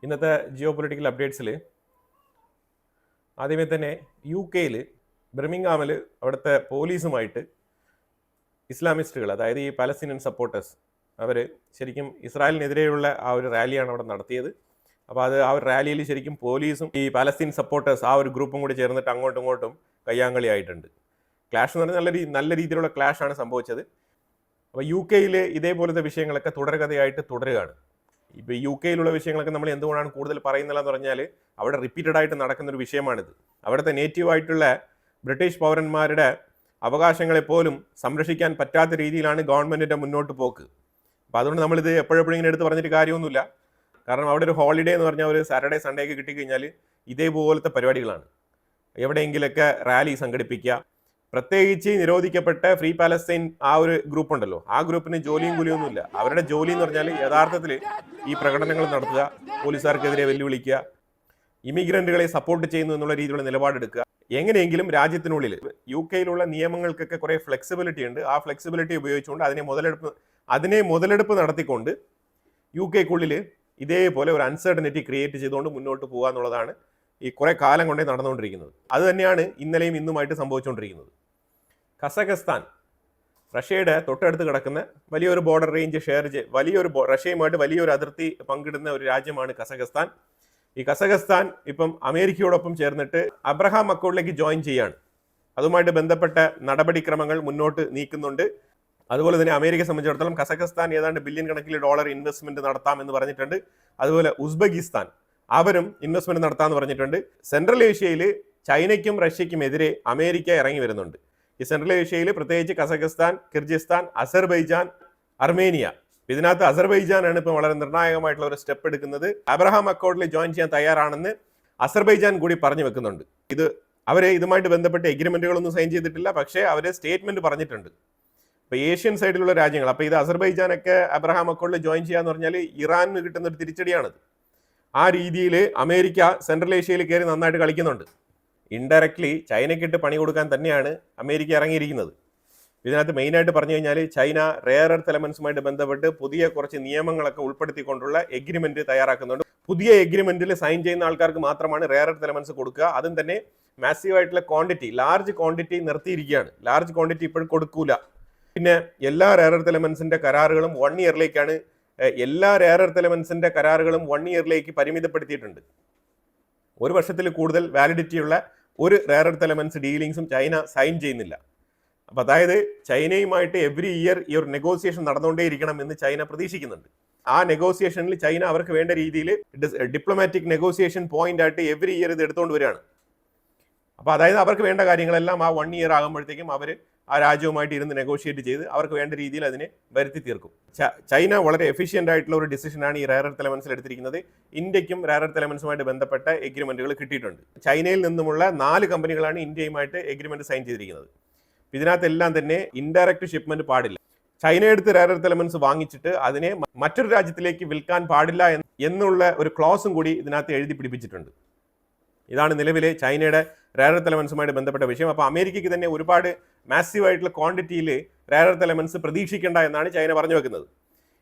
ഇന്നത്തെ geo political അപ്ഡേറ്റ്സിൽ ആദ്യമേ തന്നെ UK ബർമിംഗ്ഹാമിൽ അവിടുത്തെ പോലീസുമായിട്ട് ഇസ്ലാമിസ്റ്റുകൾ, അതായത് ഈ പലസ്തീനിയൻ സപ്പോർട്ടേഴ്സ്, അവർ ശരിക്കും ഇസ്രായേലിനെതിരെയുള്ള ആ ഒരു റാലിയാണ് അവിടെ നടത്തിയത്. അപ്പോൾ ആ ഒരു റാലിയിൽ ശരിക്കും പോലീസും ഈ പലസ്തീൻ സപ്പോർട്ടേഴ്സ് ആ ഒരു ഗ്രൂപ്പും കൂടി ചേർന്നിട്ട് അങ്ങോട്ടും ഇങ്ങോട്ടും കയ്യാങ്കളിയായിട്ടുണ്ട്. ക്ലാഷ് എന്ന് പറഞ്ഞാൽ നല്ല രീതിയിലുള്ള ക്ലാഷാണ് സംഭവിച്ചത്. അപ്പോൾ UK ഇതേപോലത്തെ വിഷയങ്ങളൊക്കെ തുടർകഥയായിട്ട് തുടരുകയാണ്. ഇപ്പോൾ UK വിഷയങ്ങളൊക്കെ നമ്മൾ എന്തുകൊണ്ടാണ് കൂടുതൽ പറയുന്നില്ലെന്ന് പറഞ്ഞാൽ അവിടെ റിപ്പീറ്റഡ് ആയിട്ട് നടക്കുന്നൊരു വിഷയമാണിത്. അവിടുത്തെ നേറ്റീവായിട്ടുള്ള ബ്രിട്ടീഷ് പൗരന്മാരുടെ അവകാശങ്ങളെ പോലും സംരക്ഷിക്കാൻ പറ്റാത്ത രീതിയിലാണ് ഗവൺമെൻറ്റിൻ്റെ മുന്നോട്ട് പോക്ക്. അപ്പോൾ അതുകൊണ്ട് നമ്മളിത് എപ്പോഴെപ്പോഴും ഇങ്ങനെ എടുത്ത് പറഞ്ഞിട്ട് കാര്യമൊന്നുമില്ല. കാരണം അവിടെ ഒരു ഹോളിഡേ എന്ന് പറഞ്ഞാൽ ഒരു സാറ്റർഡേ സൺഡേ ഒക്കെ കിട്ടിക്കഴിഞ്ഞാൽ ഇതേപോലത്തെ പരിപാടികളാണ്. എവിടെയെങ്കിലൊക്കെ റാലി സംഘടിപ്പിക്കുക, പ്രത്യേകിച്ച് നിരോധിക്കപ്പെട്ട ഫ്രീ പാലസ്തീൻ ആ ഒരു ഗ്രൂപ്പ് ഉണ്ടല്ലോ, ആ ഗ്രൂപ്പിന് ജോലിയും കൂലിയൊന്നുമില്ല. അവരുടെ ജോലി എന്ന് പറഞ്ഞാൽ യഥാർത്ഥത്തിൽ ഈ പ്രകടനങ്ങൾ നടത്തുക, പോലീസുകാർക്കെതിരെ വെല്ലുവിളിക്കുക, ഇമിഗ്രന്റുകളെ സപ്പോർട്ട് ചെയ്യുന്നു എന്നുള്ള രീതിയിലുള്ള നിലപാടെടുക്കുക. എങ്ങനെയെങ്കിലും രാജ്യത്തിനുള്ളിൽ UK നിയമങ്ങൾക്കൊക്കെ കുറേ ഫ്ലെക്സിബിലിറ്റി ഉണ്ട്. ആ ഫ്ലെക്സിബിലിറ്റി ഉപയോഗിച്ചുകൊണ്ട് അതിനെ മുതലെടുപ്പ് നടത്തിക്കൊണ്ട് UK ഇതേപോലെ ഒരു അൺസർട്ടനിറ്റി ക്രിയേറ്റ് ചെയ്തുകൊണ്ട് മുന്നോട്ട് പോകുക എന്നുള്ളതാണ് ഈ കുറേ കാലം കൊണ്ടേ നടന്നുകൊണ്ടിരിക്കുന്നത്. അത് തന്നെയാണ് ഇന്നലെയും ഇന്നുമായിട്ട് സംഭവിച്ചുകൊണ്ടിരിക്കുന്നത്. കസഖസ്ഥാൻ, റഷ്യയുടെ തൊട്ടടുത്ത് കിടക്കുന്ന വലിയൊരു ബോർഡർ റേഞ്ച് റഷ്യയുമായിട്ട് വലിയൊരു അതിർത്തി പങ്കിടുന്ന ഒരു രാജ്യമാണ് കസഖസ്ഥാൻ. ഈ കസഖസ്ഥാൻ ഇപ്പം അമേരിക്കയോടൊപ്പം ചേർന്നിട്ട് അബ്രഹാം അക്കോർഡിലേക്ക് ജോയിൻ ചെയ്യാണ്. അതുമായിട്ട് ബന്ധപ്പെട്ട നടപടിക്രമങ്ങൾ മുന്നോട്ട് നീക്കുന്നുണ്ട്. അതുപോലെ തന്നെ അമേരിക്കയെ സംബന്ധിച്ചിടത്തോളം കസഖസ്ഥാൻ ഏതാണ്ട് ബില്യൺ കണക്കിൽ ഡോളർ ഇൻവെസ്റ്റ്മെന്റ് നടത്താമെന്ന് പറഞ്ഞിട്ടുണ്ട്. അതുപോലെ ഉസ്ബെക്കിസ്ഥാൻ അവരും ഇൻവെസ്റ്റ്മെന്റ് നടത്താമെന്ന് പറഞ്ഞിട്ടുണ്ട്. സെൻട്രൽ ഏഷ്യയിൽ ചൈനയ്ക്കും റഷ്യയ്ക്കും എതിരെ അമേരിക്ക ഇറങ്ങി വരുന്നുണ്ട്. ഈ സെൻട്രൽ ഏഷ്യയിൽ പ്രത്യേകിച്ച് കസഖസ്ഥാൻ, കിർഗിസ്ഥാൻ, അസർബൈജാൻ, അർമേനിയ. ഇതിനകത്ത് അസർബൈജാനാണ് ഇപ്പോൾ വളരെ നിർണായകമായിട്ടുള്ള ഒരു സ്റ്റെപ്പ് എടുക്കുന്നത്. അബ്രഹാം അക്കോർഡിൽ ജോയിൻ ചെയ്യാൻ തയ്യാറാണെന്ന് അസർബൈജാൻ കൂടി പറഞ്ഞു വെക്കുന്നുണ്ട്. അവരെ ഇതുമായിട്ട് ബന്ധപ്പെട്ട് എഗ്രിമെന്റുകളൊന്നും സൈൻ ചെയ്തിട്ടില്ല, പക്ഷേ അവർ സ്റ്റേറ്റ്മെന്റ് പറഞ്ഞിട്ടുണ്ട്. ഇപ്പോൾ ഏഷ്യൻ സൈഡിലുള്ള രാജ്യങ്ങൾ, അപ്പോൾ ഇത് അസർബൈജാനൊക്കെ അബ്രഹാം അക്കോർഡിൽ ജോയിൻ ചെയ്യാന്ന് പറഞ്ഞാൽ ഇറാനിന് കിട്ടുന്ന ഒരു തിരിച്ചടിയാണത്. ആ രീതിയിൽ അമേരിക്ക സെൻട്രൽ ഏഷ്യയിൽ കയറി നന്നായിട്ട് കളിക്കുന്നുണ്ട്. ഇൻഡയറക്ട്ലി ചൈനയ്ക്കിട്ട് പണി കൊടുക്കാൻ തന്നെയാണ് അമേരിക്ക ഇറങ്ങിയിരിക്കുന്നത്. ഇതിനകത്ത് മെയിനായിട്ട് പറഞ്ഞു കഴിഞ്ഞാൽ ചൈന റെയർ എർത്ത് എലമെന്റ്സുമായിട്ട് ബന്ധപ്പെട്ട് പുതിയ കുറച്ച് നിയമങ്ങളൊക്കെ ഉൾപ്പെടുത്തിക്കൊണ്ടുള്ള എഗ്രിമെന്റ് തയ്യാറാക്കുന്നുണ്ട്. പുതിയ എഗ്രിമെന്റിൽ സൈൻ ചെയ്യുന്ന ആൾക്കാർക്ക് മാത്രമാണ് റെയർ എർത്ത് എലമെന്റ്സ് കൊടുക്കുക. അതും തന്നെ മാസീവായിട്ടുള്ള ലാർജ് ക്വാണ്ടിറ്റി നിർത്തിയിരിക്കുകയാണ്. ലാർജ് ക്വാണ്ടിറ്റി ഇപ്പോഴും കൊടുക്കൂല. പിന്നെ എല്ലാ റെയർ എർത്ത് എലമെന്റ്സിന്റെ കരാറുകളും 1 ഇയറിലേക്കാണ്. എല്ലാ റെയർ എർത്ത് എലമെന്റ്സിന്റെ കരാറുകളും 1 ഇയറിലേക്ക് പരിമിതപ്പെടുത്തിയിട്ടുണ്ട്. ഒരു വർഷത്തിൽ കൂടുതൽ വാലിഡിറ്റിയുള്ള ഒരു റെയർ എർത്ത് എലമെന്റ്സ് ഡീലിങ്സും ചൈന സൈൻ ചെയ്യുന്നില്ല. അപ്പോൾ അതായത് ചൈനയുമായിട്ട് എവറി ഇയർ ഈ ഒരു നെഗോസിയേഷൻ നടന്നുകൊണ്ടേയിരിക്കണം എന്ന് ചൈന പ്രതീക്ഷിക്കുന്നുണ്ട്. ആ നെഗോസിയേഷനിൽ ചൈന അവർക്ക് വേണ്ട രീതിയിൽ ഡിപ്ലോമാറ്റിക് നെഗോസിയേഷൻ പോയിന്റ് ആയിട്ട് എവറി ഇയർ ഇത് എടുത്തുകൊണ്ട് വരികയാണ്. അപ്പോൾ അതായത് അവർക്ക് വേണ്ട കാര്യങ്ങളെല്ലാം ആ 1 ഇയർ ആകുമ്പോഴത്തേക്കും അവർ ആ രാജ്യവുമായിട്ട് ഇരുന്ന് നെഗോഷിയേറ്റ് ചെയ്ത് അവർക്ക് വേണ്ട രീതിയിൽ അതിനെ വരുത്തി തീർക്കും. ചൈന വളരെ എഫിഷ്യൻ്റ് ആയിട്ടുള്ള ഒരു ഡിസിഷനാണ് ഈ റെയർ എർത്ത് എലമെന്റ്സിൽ എടുത്തിരിക്കുന്നത്. ഇന്ത്യക്കും റെയർ എർത്ത് എലമെന്റ്സുമായിട്ട് ബന്ധപ്പെട്ട എഗ്രിമെന്റുകൾ കിട്ടിയിട്ടുണ്ട്. ചൈനയിൽ നിന്നുമുള്ള 4 കമ്പനികളാണ് ഇന്ത്യയുമായിട്ട് എഗ്രിമെന്റ് സൈൻ ചെയ്തിരിക്കുന്നത്. ഇതിനകത്തെല്ലാം തന്നെ ഇൻഡയറക്റ്റ് ഷിപ്മെന്റ് പാടില്ല. ചൈന എടുത്ത് റെയർ എർത്ത് എലമെന്റ്സ് വാങ്ങിച്ചിട്ട് അതിനെ മറ്റൊരു രാജ്യത്തിലേക്ക് വിൽക്കാൻ പാടില്ല എന്നുള്ള ഒരു ക്ലോസും കൂടി ഇതിനകത്ത് എഴുതി പിടിപ്പിച്ചിട്ടുണ്ട്. ഇതാണ് നിലവിലെ ചൈനയുടെ റെയർ എർത്ത് എലമെന്റ്സുമായിട്ട് ബന്ധപ്പെട്ട വിഷയം. അപ്പോൾ അമേരിക്കയ്ക്ക് തന്നെ ഒരുപാട് മാസീവായിട്ടുള്ള ക്വാണ്ടിറ്റിയിൽ റെയർ എർത്ത് എലമെന്റ്സ് പ്രതീക്ഷിക്കേണ്ട എന്നാണ് ചൈന പറഞ്ഞു വെക്കുന്നത്.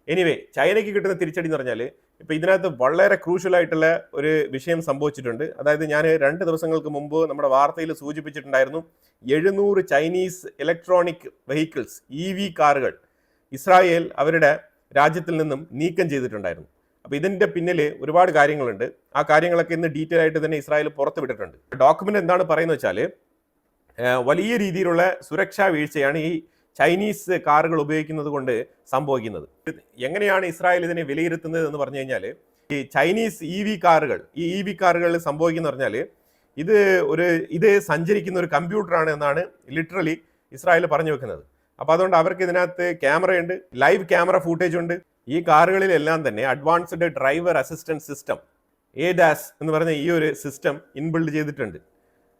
എനിവേ, ചൈനയ്ക്ക് കിട്ടുന്ന തിരിച്ചടി എന്ന് പറഞ്ഞാൽ ഇപ്പോൾ ഇതിനകത്ത് വളരെ ക്രൂഷ്യലായിട്ടുള്ള ഒരു വിഷയം സംഭവിച്ചിട്ടുണ്ട്. അതായത് ഞാൻ 2 ദിവസങ്ങൾക്ക് മുമ്പ് നമ്മുടെ വാർത്തയിൽ സൂചിപ്പിച്ചിട്ടുണ്ടായിരുന്നു, 700 ചൈനീസ് ഇലക്ട്രോണിക് വെഹിക്കിൾസ് EV കാറുകൾ ഇസ്രായേൽ അവരുടെ രാജ്യത്തിൽ നിന്നും നീക്കം ചെയ്തിട്ടുണ്ടായിരുന്നു. അപ്പോൾ ഇതിൻ്റെ പിന്നിൽ ഒരുപാട് കാര്യങ്ങളുണ്ട്. ആ കാര്യങ്ങളൊക്കെ ഇന്ന് ഡീറ്റെയിൽ ആയിട്ട് തന്നെ ഇസ്രായേൽ പുറത്ത് വിട്ടിട്ടുണ്ട്. ഡോക്യുമെന്റ് എന്താണ് പറയുന്നത് വെച്ചാൽ വലിയ രീതിയിലുള്ള സുരക്ഷാ വീഴ്ചയാണ് ഈ ചൈനീസ് കാറുകൾ ഉപയോഗിക്കുന്നത് കൊണ്ട് സംഭവിക്കുന്നത്. എങ്ങനെയാണ് ഇസ്രായേൽ ഇതിനെ വിലയിരുത്തുന്നത് എന്ന് പറഞ്ഞു കഴിഞ്ഞാൽ, ഈ ചൈനീസ് EV കാറുകളിൽ സംഭവിക്കുന്ന പറഞ്ഞാൽ ഇത് സഞ്ചരിക്കുന്ന ഒരു കമ്പ്യൂട്ടറാണ് എന്നാണ് ലിറ്ററലി ഇസ്രായേൽ പറഞ്ഞു വെക്കുന്നത്. അപ്പോൾ അതുകൊണ്ട് അവർക്ക് ഇതിനകത്ത് ക്യാമറയുണ്ട്, ലൈവ് ക്യാമറ ഫൂട്ടേജ് ഉണ്ട്. ഈ കാറുകളിലെല്ലാം തന്നെ advanced driver assistance system ADAS എന്ന് പറഞ്ഞ ഈ ഒരു സിസ്റ്റം ഇൻബിൽഡ് ചെയ്തിട്ടുണ്ട്.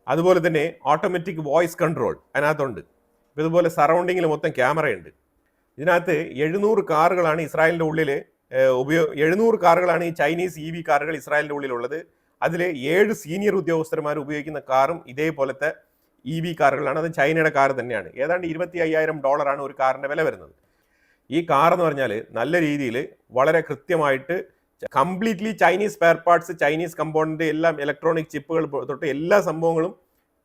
അതുപോലെ തന്നെ ഓട്ടോമാറ്റിക് വോയിസ് കൺട്രോൾ അതിനകത്തുണ്ട്. ഇതുപോലെ സറൗണ്ടിങ്ങിൽ മൊത്തം ക്യാമറയുണ്ട്. ഇതിനകത്ത് 700 കാറുകളാണ് ഇസ്രായേലിൻ്റെ ഉള്ളിൽ 700 കാറുകളാണ് ഈ ചൈനീസ് EV കാറുകൾ ഇസ്രായേലിൻ്റെ ഉള്ളിലുള്ളത്. അതിൽ 7 സീനിയർ ഉദ്യോഗസ്ഥന്മാർ ഉപയോഗിക്കുന്ന കാറും ഇതേപോലത്തെ EV കാറുകളാണ്. അത് ചൈനയുടെ കാർ തന്നെയാണ്. ഏതാണ്ട് $25,000 ഒരു കാറിൻ്റെ വില വരുന്നത്. ഈ കാർ എന്ന് പറഞ്ഞാൽ നല്ല രീതിയിൽ വളരെ കൃത്യമായിട്ട് completely Chinese spare parts, Chinese component, എല്ലാം ഇലക്ട്രോണിക് ചിപ്പുകൾ തൊട്ട് എല്ലാ സംഭവങ്ങളും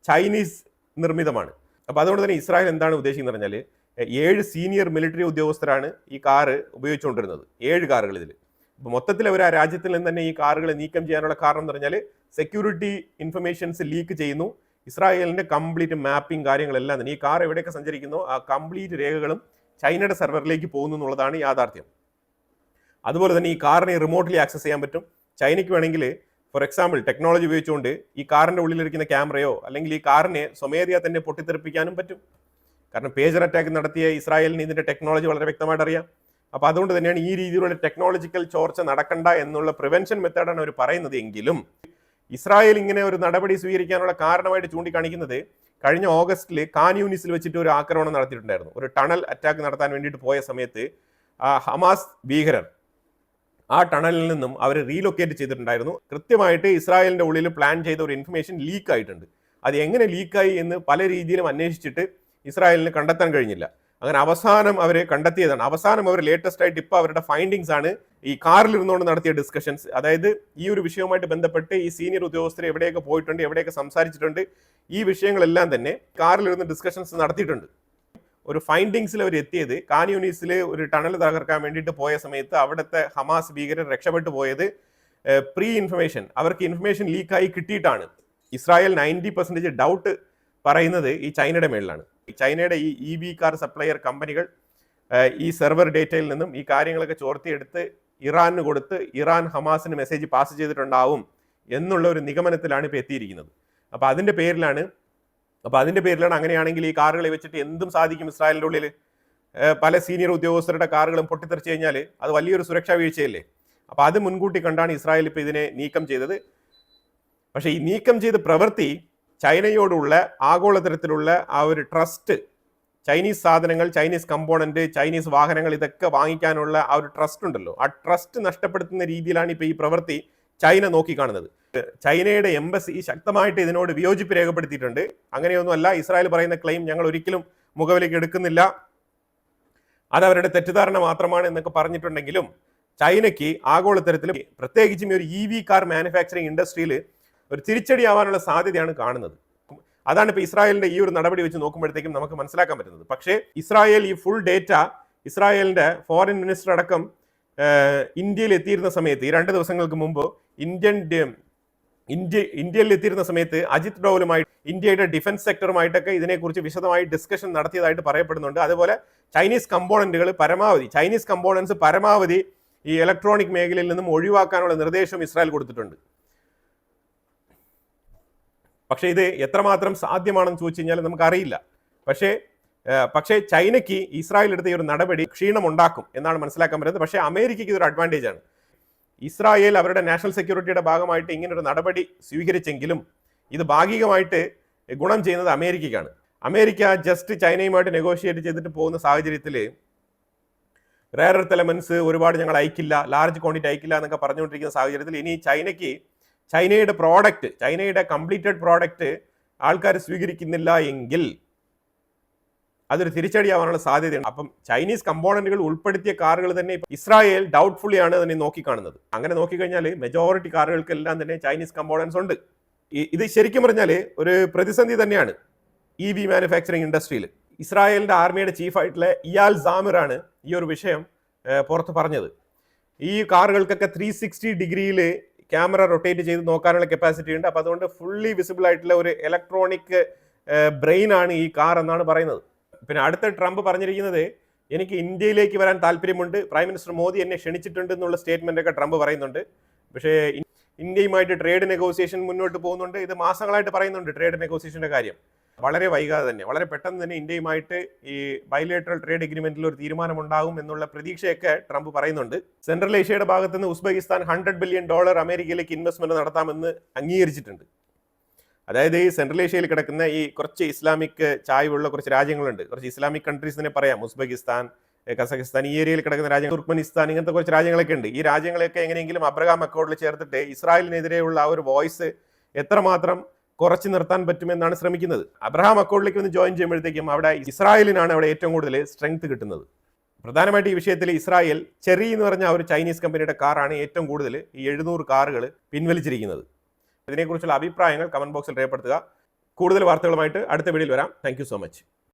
ചൈനീസ് നിർമ്മിതമാണ്. അപ്പോൾ അതുകൊണ്ട് തന്നെ ഇസ്രായേൽ എന്താണ് ഉദ്ദേശിക്കുന്നത് പറഞ്ഞാൽ 7 സീനിയർ മിലിറ്ററി ഉദ്യോഗസ്ഥരാണ് ഈ കാറ് ഉപയോഗിച്ചുകൊണ്ടിരുന്നത്, 7 കാറുകൾ ഇതിൽ. അപ്പോൾ മൊത്തത്തിൽ അവർ ആ രാജ്യത്തിൽ നിന്ന് തന്നെ ഈ കാറുകൾ നീക്കം ചെയ്യാനുള്ള കാരണം എന്ന് പറഞ്ഞാൽ സെക്യൂരിറ്റി ഇൻഫർമേഷൻസ് ലീക്ക് ചെയ്യുന്നു. ഇസ്രായേലിൻ്റെ കംപ്ലീറ്റ് മാപ്പിംഗ് കാര്യങ്ങളെല്ലാം തന്നെ ഈ കാർ എവിടെയൊക്കെ സഞ്ചരിക്കുന്നോ ആ കംപ്ലീറ്റ് രേഖകളും ചൈനയുടെ സെർവറിലേക്ക് പോകുന്നു എന്നുള്ളതാണ് യാഥാർത്ഥ്യം. അതുപോലെ തന്നെ ഈ കാറിനെ റിമോട്ട്ലി ആക്സസ് ചെയ്യാൻ പറ്റും. ചൈനയ്ക്ക് വേണമെങ്കിൽ ഫോർ എക്സാമ്പിൾ ടെക്നോളജി ഉപയോഗിച്ചുകൊണ്ട് ഈ കാറിൻ്റെ ഉള്ളിലിരിക്കുന്ന ക്യാമറയോ അല്ലെങ്കിൽ ഈ കാറിനെ സ്വമേധയാ തന്നെ പൊട്ടിത്തെറിപ്പിക്കാനും പറ്റും. കാരണം പേജർ അറ്റാക്ക് നടത്തിയ ഇസ്രായേലിന് ഇതിൻ്റെ ടെക്നോളജി വളരെ വ്യക്തമായിട്ട് അറിയാം. അപ്പോൾ അതുകൊണ്ട് തന്നെയാണ് ഈ രീതിയിലുള്ള ടെക്നോളജിക്കൽ ചോർച്ച നടക്കണ്ട എന്നുള്ള പ്രിവെൻഷൻ മെത്തേഡാണ് അവർ പറയുന്നത്. എങ്കിലും ഇസ്രായേൽ ഇങ്ങനെ ഒരു നടപടി സ്വീകരിക്കാനുള്ള കാരണമായിട്ട് ചൂണ്ടിക്കാണിക്കുന്നത് കഴിഞ്ഞ ഓഗസ്റ്റിൽ ഖാൻ യൂനിസിൽ വെച്ചിട്ട് ഒരു ആക്രമണം നടത്തിയിട്ടുണ്ടായിരുന്നു. ഒരു ടണൽ അറ്റാക്ക് നടത്താൻ വേണ്ടിയിട്ട് പോയ സമയത്ത് ഹമാസ് ഭീകരർ ആ ടണലിൽ നിന്നും അവർ റീലൊക്കേറ്റ് ചെയ്തിട്ടുണ്ടായിരുന്നു. കൃത്യമായിട്ട് ഇസ്രായേലിൻ്റെ ഉള്ളിൽ പ്ലാൻ ചെയ്ത ഒരു ഇൻഫർമേഷൻ ലീക്ക് ആയിട്ടുണ്ട്. അത് എങ്ങനെ ലീക്കായി എന്ന് പല രീതിയിലും അന്വേഷിച്ചിട്ട് ഇസ്രായേലിന് കണ്ടെത്താൻ കഴിഞ്ഞില്ല. അങ്ങനെ അവസാനം അവർ കണ്ടെത്തിയതാണ്. അവസാനം അവർ ലേറ്റസ്റ്റ് ആയിട്ട് ഇപ്പോൾ അവരുടെ ഫൈൻഡിങ്സ് ആണ് ഈ കാറിൽ ഇരുന്നുകൊണ്ട് നടത്തിയ ഡിസ്കഷൻസ്. അതായത് ഈ ഒരു വിഷയവുമായിട്ട് ബന്ധപ്പെട്ട് ഈ സീനിയർ ഉദ്യോഗസ്ഥർ എവിടെയൊക്കെ പോയിട്ടുണ്ട്, എവിടെയൊക്കെ സംസാരിച്ചിട്ടുണ്ട്, ഈ വിഷയങ്ങളെല്ലാം തന്നെ കാറിലിരുന്ന് ഡിസ്കഷൻസ് നടത്തിയിട്ടുണ്ട്. ഒരു ഫൈൻഡിങ്സിൽ അവർ എത്തിയത് ഖാൻ യൂനിസിൽ ഒരു ടണൽ തകർക്കാൻ വേണ്ടിയിട്ട് പോയ സമയത്ത് അവിടുത്തെ ഹമാസ് ഭീകരർ രക്ഷപ്പെട്ടു പോയത് പ്രീ ഇൻഫർമേഷൻ, അവർക്ക് ഇൻഫർമേഷൻ ലീക്കായി കിട്ടിയിട്ടാണ്. ഇസ്രായേൽ 90% ഡൗട്ട് പറയുന്നത് ഈ ചൈനയുടെ മേളിലാണ്. ചൈനയുടെ ഈ EV കാർ സപ്ലയർ കമ്പനികൾ ഈ സെർവർ ഡേറ്റയിൽ നിന്നും ഈ കാര്യങ്ങളൊക്കെ ചോർത്തിയെടുത്ത് ഇറാന് കൊടുത്ത് ഇറാൻ ഹമാസിന് മെസ്സേജ് പാസ് ചെയ്തിട്ടുണ്ടാവും എന്നുള്ള ഒരു നിഗമനത്തിലാണ് ഇപ്പോൾ എത്തിയിരിക്കുന്നത്. അപ്പോൾ അതിൻ്റെ പേരിലാണ് അങ്ങനെയാണെങ്കിൽ ഈ കാറുകളെ വെച്ചിട്ട് എന്തും സാധിക്കും ഇസ്രായേലിൻ്റെ ഉള്ളിൽ. പല സീനിയർ ഉദ്യോഗസ്ഥരുടെ കാറുകളും പൊട്ടിത്തെറിച്ച് കഴിഞ്ഞാൽ അത് വലിയൊരു സുരക്ഷാ വീഴ്ചയല്ലേ. അപ്പോൾ അത് മുൻകൂട്ടി കണ്ടാണ് ഇസ്രായേൽ ഇപ്പോൾ ഇതിനെ നീക്കം ചെയ്തത്. പക്ഷേ ഈ നീക്കം ചെയ്ത പ്രവൃത്തി ചൈനയോടുള്ള ആഗോളതലത്തിലുള്ള ആ ഒരു ട്രസ്റ്റ്, ചൈനീസ് സാധനങ്ങൾ, ചൈനീസ് കമ്പോണന്റ്, ചൈനീസ് വാഹനങ്ങൾ ഇതൊക്കെ വാങ്ങിക്കാനുള്ള ആ ഒരു ട്രസ്റ്റ് ഉണ്ടല്ലോ, ആ ട്രസ്റ്റ് നഷ്ടപ്പെടുത്തുന്ന രീതിയിലാണ് ഇപ്പോൾ ഈ പ്രവൃത്തി ചൈന നോക്കിക്കാണുന്നത്. ചൈനയുടെ എംബസി ശക്തമായിട്ട് ഇതിനോട് വിയോജിപ്പ് രേഖപ്പെടുത്തിയിട്ടുണ്ട്. അങ്ങനെയൊന്നുമല്ല, ഇസ്രായേൽ പറയുന്ന ക്ലെയിം ഞങ്ങൾ ഒരിക്കലും മുഖവിലേക്ക് എടുക്കുന്നില്ല, അത് അവരുടെ തെറ്റിദ്ധാരണ മാത്രമാണ് എന്നൊക്കെ പറഞ്ഞിട്ടുണ്ടെങ്കിലും ചൈനയ്ക്ക് ആഗോളതലത്തിലും പ്രത്യേകിച്ചും ഒരു EV കാർ മാനുഫാക്ചറിങ് ഇൻഡസ്ട്രിയിൽ ഒരു തിരിച്ചടിയാവാനുള്ള സാധ്യതയാണ് കാണുന്നത്. അതാണ് ഇപ്പോൾ ഇസ്രായേലിന്റെ ഈ ഒരു നടപടി വെച്ച് നോക്കുമ്പോഴത്തേക്കും നമുക്ക് മനസ്സിലാക്കാൻ പറ്റുന്നത്. പക്ഷേ ഇസ്രായേൽ ഈ ഫുൾ ഡേറ്റ ഇസ്രായേലിന്റെ ഫോറിൻ മിനിസ്റ്റർ അടക്കം ഇന്ത്യയിൽ എത്തിയിരുന്ന സമയത്ത്, ഈ 2 ദിവസങ്ങൾക്ക് മുമ്പ് ഇന്ത്യയിൽ എത്തിയിരുന്ന സമയത്ത് അജിത് ഡോവലുമായി ഇന്ത്യയുടെ ഡിഫൻസ് സെക്ടറുമായിട്ടൊക്കെ ഇതിനെക്കുറിച്ച് വിശദമായി ഡിസ്കഷൻ നടത്തിയതായിട്ട് പറയപ്പെടുന്നുണ്ട്. അതുപോലെ ചൈനീസ് കമ്പോണൻസ് പരമാവധി ഈ ഇലക്ട്രോണിക് മേഖലയിൽ നിന്നും ഒഴിവാക്കാനുള്ള നിർദ്ദേശം ഇസ്രായേൽ കൊടുത്തിട്ടുണ്ട്. പക്ഷേ ഇത് എത്രമാത്രം സാധ്യമാണെന്ന് ചോദിച്ചു കഴിഞ്ഞാൽ നമുക്കറിയില്ല. പക്ഷേ ചൈനയ്ക്ക് ഇസ്രായേൽ എടുത്ത ഈ ഒരു നടപടി ക്ഷീണമുണ്ടാക്കും എന്നാണ് മനസ്സിലാക്കാൻ പറ്റുന്നത്. പക്ഷേ അമേരിക്കയ്ക്ക് ഇതൊരു അഡ്വാൻറ്റേജ് ആണ്. ഇസ്രായേൽ അവരുടെ നാഷണൽ സെക്യൂരിറ്റിയുടെ ഭാഗമായിട്ട് ഇങ്ങനൊരു നടപടി സ്വീകരിച്ചെങ്കിലും ഇത് ഭാഗികമായിട്ട് ഗുണം ചെയ്യുന്നത് അമേരിക്കയ്ക്കാണ്. അമേരിക്ക ജസ്റ്റ് ചൈനയുമായിട്ട് നെഗോഷിയേറ്റ് ചെയ്തിട്ട് പോകുന്ന സാഹചര്യത്തിൽ റെയർ എർത്ത് എലമെന്റ്സ് ഒരുപാട് ഞങ്ങൾ അയക്കില്ല, ലാർജ് ക്വാണ്ടിറ്റി അയക്കില്ല എന്നൊക്കെ പറഞ്ഞുകൊണ്ടിരിക്കുന്ന സാഹചര്യത്തിൽ ഇനി ചൈനയുടെ കംപ്ലീറ്റഡ് പ്രോഡക്റ്റ് ആൾക്കാർ സ്വീകരിക്കുന്നില്ല എങ്കിൽ അതൊരു തിരിച്ചടിയാവാനുള്ള സാധ്യതയുണ്ട്. അപ്പം ചൈനീസ് കമ്പോണന്റുകൾ ഉൾപ്പെടുത്തിയ കാറുകൾ തന്നെ ഇസ്രായേൽ ഡൗട്ട്ഫുള്ളി ആണ് തന്നെ നോക്കിക്കാണുന്നത്. അങ്ങനെ നോക്കിക്കഴിഞ്ഞാൽ മെജോറിറ്റി കാറുകൾക്കെല്ലാം തന്നെ ചൈനീസ് കമ്പോണൻസ് ഉണ്ട്. ഇത് ശരിക്കും പറഞ്ഞാൽ ഒരു പ്രതിസന്ധി തന്നെയാണ് EV മാനുഫാക്ചറിങ് ഇൻഡസ്ട്രിയിൽ. ഇസ്രായേലിന്റെ ആർമിയുടെ ചീഫായിട്ടുള്ള ഇയാൽ സാമിറാണ് ഈ ഒരു വിഷയം പുറത്ത് പറഞ്ഞത്. ഈ കാറുകൾക്കൊക്കെ 360 ഡിഗ്രിയിൽ ക്യാമറ റൊട്ടേറ്റ് ചെയ്ത് നോക്കാനുള്ള കപ്പാസിറ്റി ഉണ്ട്. അപ്പോൾ അതുകൊണ്ട് ഫുള്ളി വിസിബിൾ ആയിട്ടുള്ള ഒരു ഇലക്ട്രോണിക് ബ്രെയിൻ ആണ് ഈ കാർ എന്നാണ് പറയുന്നത്. പിന്നെ അടുത്ത ട്രംപ് പറഞ്ഞിരിക്കുന്നത് എനിക്ക് ഇന്ത്യയിലേക്ക് വരാൻ താല്പര്യമുണ്ട്, പ്രൈം മിനിസ്റ്റർ മോദി എന്നെ ക്ഷണിച്ചിട്ടുണ്ട് എന്നുള്ള സ്റ്റേറ്റ്മെന്റ് ഒക്കെ ട്രംപ് പറയുന്നുണ്ട്. പക്ഷേ ഇന്ത്യയുമായിട്ട് ട്രേഡ് നെഗോസിയേഷൻ മുന്നോട്ട് പോകുന്നുണ്ട്. ഇത് മാസങ്ങളായിട്ട് പറയുന്നുണ്ട് ട്രേഡ് നെഗോസിയേഷന്റെ കാര്യം. വളരെ വൈകാതെ തന്നെ, വളരെ പെട്ടെന്ന് തന്നെ ഇന്ത്യയുമായിട്ട് ഈ ബൈലേറ്ററൽ ട്രേഡ് എഗ്രിമെന്റിൽ ഒരു തീരുമാനം ഉണ്ടാകും എന്നുള്ള പ്രതീക്ഷയൊക്കെ ട്രംപ് പറയുന്നുണ്ട്. സെൻട്രൽ ഏഷ്യയുടെ ഭാഗത്ത് നിന്ന് ഉസ്ബെക്കിസ്ഥാൻ $100 ബില്യൺ അമേരിക്കയിലേക്ക് ഇൻവെസ്റ്റ്മെന്റ് നടത്താമെന്ന് അംഗീകരിച്ചിട്ടുണ്ട്. അതായത് ഈ സെൻട്രൽ ഏഷ്യയിൽ കിടക്കുന്ന ഈ കുറച്ച് ഇസ്ലാമിക് ചായ്വുള്ള കുറച്ച് രാജ്യങ്ങളുണ്ട്, കുറച്ച് ഇസ്ലാമിക് കൺട്രീസ് തന്നെ പറയാം, ഉസ്ബെക്കിസ്ഥാൻ, കസഖിസ്ഥാൻ, ഈ ഏരിയയിൽ കിടക്കുന്ന രാജ്യങ്ങൾ, തുർക്ക്മെനിസ്ഥാൻ, ഇങ്ങനത്തെ കുറച്ച് രാജ്യങ്ങളൊക്കെ ഉണ്ട്. ഈ രാജ്യങ്ങളെയൊക്കെ എങ്ങനെയെങ്കിലും അബ്രഹാം അക്കോർഡിൽ ചേർത്തിട്ട് ഇസ്രായേലിനെതിരെയുള്ള ആ ഒരു വോയിസ് എത്രമാത്രം കുറച്ച് നിർത്താൻ പറ്റുമെന്നാണ് ശ്രമിക്കുന്നത്. അബ്രഹാം അക്കോർഡിലേക്ക് ഒന്ന് ജോയിൻ ചെയ്യുമ്പോഴത്തേക്കും അവിടെ ഇസ്രായേലിനാണ് അവിടെ ഏറ്റവും കൂടുതൽ സ്ട്രെങ്ത് കിട്ടുന്നത്. പ്രധാനമായിട്ട് ഈ വിഷയത്തിൽ ഇസ്രായേൽ ചെറി എന്ന് പറഞ്ഞ ഒരു ചൈനീസ് കമ്പനിയുടെ കാറാണ് ഏറ്റവും കൂടുതൽ ഈ 700 കാറുകൾ പിൻവലിച്ചിരിക്കുന്നത്. ഇതിനെക്കുറിച്ചുള്ള അഭിപ്രായങ്ങൾ കമന്റ് ബോക്സിൽ രേഖപ്പെടുത്തുക. കൂടുതൽ വാർത്തകളുമായിട്ട് അടുത്ത വീഡിയോയിൽ വരാം. Thank you so much.